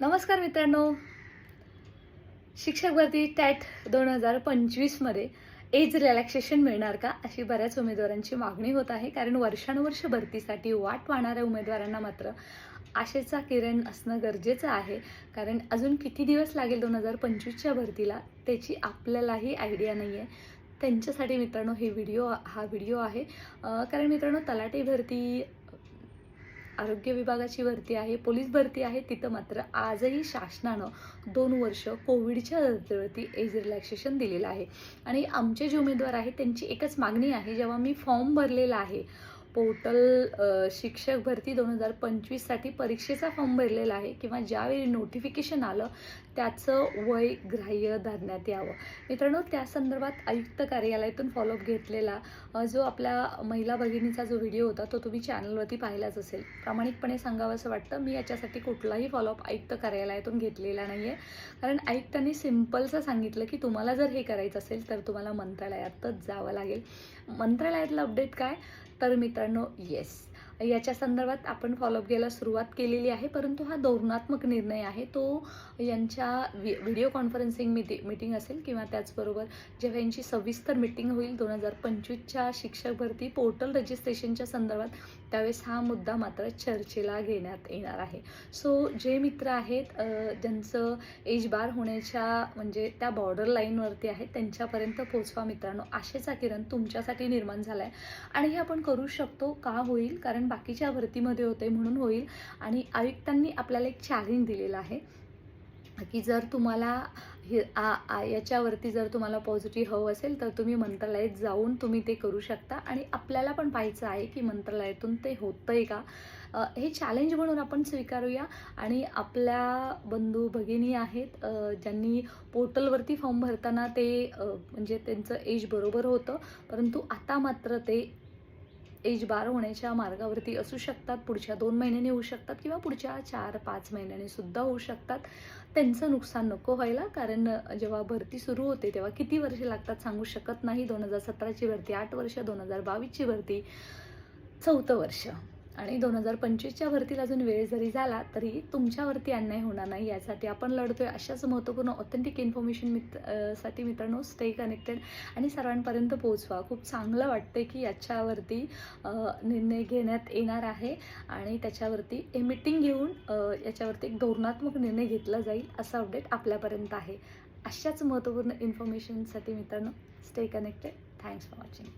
नमस्कार मित्रांनो, शिक्षक भरती टॅट 2025मध्ये एज रिलॅक्सेशन मिळणार का, अशी बऱ्याच उमेदवारांची मागणी होत आहे. कारण वर्षानुवर्ष भरतीसाठी वाट पाहणाऱ्या उमेदवारांना मात्र आशेचा किरण असणं गरजेचं आहे. कारण अजून किती दिवस लागेल 2025च्या भरतीला, त्याची आपल्यालाही आयडिया नाही आहे. त्यांच्यासाठी मित्रांनो हा व्हिडिओ आहे. कारण मित्रांनो, तलाठी भरती, आरोग्य विभागाची भरती आहे, पोलीस भरती आहे, तिथं मात्र आजही शासनानं 2 वर्ष कोविडच्या धर्तीवरती एज रिलॅक्सेशन दिलेलं आहे. आणि आमचे जे उमेदवार आहेत त्यांची एकच मागणी आहे. जेव्हा मी फॉर्म भरलेला आहे पोर्टल शिक्षक भरती 2025साठी परीक्षेचा फॉर्म भरलेला आहे, किंवा ज्यावेळी नोटिफिकेशन आलं त्याचं वय ग्राह्य धरण्यात यावं. मित्रांनो, त्या संदर्भात आयुक्त कार्यालयातून फॉलोअप घेतलेला जो आपल्या महिला भगिनीचा जो व्हिडिओ होता तो तुम्ही चॅनलवरती पाहिलाच असेल. प्रामाणिकपणे सांगावं असं वाटतं, मी याच्यासाठी कुठलाही फॉलोअप आयुक्त कार्यालयातून घेतलेला नाही आहे. कारण आयुक्तांनी सिम्पलचं सांगितलं की तुम्हाला जर हे करायचं असेल तर तुम्हाला मंत्रालयातच जावं लागेल. मंत्रालयातलं अपडेट काय, तर मित्रांनो याच्या संदर्भात आपण फॉलोअप घ्यायला सुरुवात केलेली आहे. परंतु हा धोरणात्मक निर्णय आहे. तो यांच्या व्हिडिओ कॉन्फरन्सिंग मीटिंग असेल, किंवा त्याचबरोबर जेव्हा यांची सविस्तर मीटिंग होईल 2025च्या शिक्षक भरती पोर्टल रजिस्ट्रेशनच्या संदर्भात, त्यावेळेस हा मुद्दा मात्र चर्चेला घेण्यात येणार आहे. सो जे मित्र आहेत ज्यांचं एज बार होण्याच्या म्हणजे त्या बॉर्डर लाईनवरती आहेत, त्यांच्यापर्यंत पोहोचवा मित्रांनो. आशेचा किरण तुमच्यासाठी निर्माण झाला आहे. आणि हे आपण करू शकतो. का होईल, कारण बाकीच्या भरतीमध्ये होते म्हणून होईल. आणि आयुक्तांनी आपल्याला एक चॅलेंज दिलेलं आहे की जर तुम्हाला याच्यावरती जर तुम्हाला पॉझिटिव्ह हवं असेल तर तुम्ही मंत्रालयात जाऊन तुम्ही ते करू शकता. आणि आपल्याला पण पाहायचं आहे की मंत्रालयातून ते होतंय का, हे चॅलेंज म्हणून आपण स्वीकारूया. आणि आपल्या बंधू भगिनी आहेत ज्यांनी पोर्टलवरती फॉर्म भरताना ते म्हणजे त्यांचं एज बरोबर होतं, परंतु आता मात्र ते एज बार होण्याच्या मार्गावरती असू शकतात. पुढच्या 2 महिन्यांनी होऊ शकतात, किंवा पुढच्या 4-5 महिन्यांनी सुद्धा होऊ शकतात. त्यांचं नुकसान नको व्हायला. कारण जेव्हा भरती सुरू होते तेव्हा किती वर्ष लागतात सांगू शकत नाही. 2017ची भरती 8 वर्ष, 2022ची भरती 4थं वर्ष, आणि 2025च्या भरतीला अजून वेळ जरी झाला तरी तुमच्यावरती अन्याय होणार नाही, यासाठी आपण लढतोय. अशाच महत्त्वपूर्ण ऑथेंटिक इन्फॉर्मेशन साठी मित्रांनो स्टे कनेक्टेड आणि सर्वांपर्यंत पोहोचवा. खूप चांगलं वाटते की याच्यावरती निर्णय घेण्यात येणार आहे, आणि त्याच्यावरती मीटिंग घेऊन याच्यावरती एक धोरणात्मक निर्णय घेतला जाईल, असं अपडेट आपल्यापर्यंत आहे. अशाच महत्त्वपूर्ण इन्फॉर्मेशनसाठी मित्रांनो stay connected. Thanks for watching.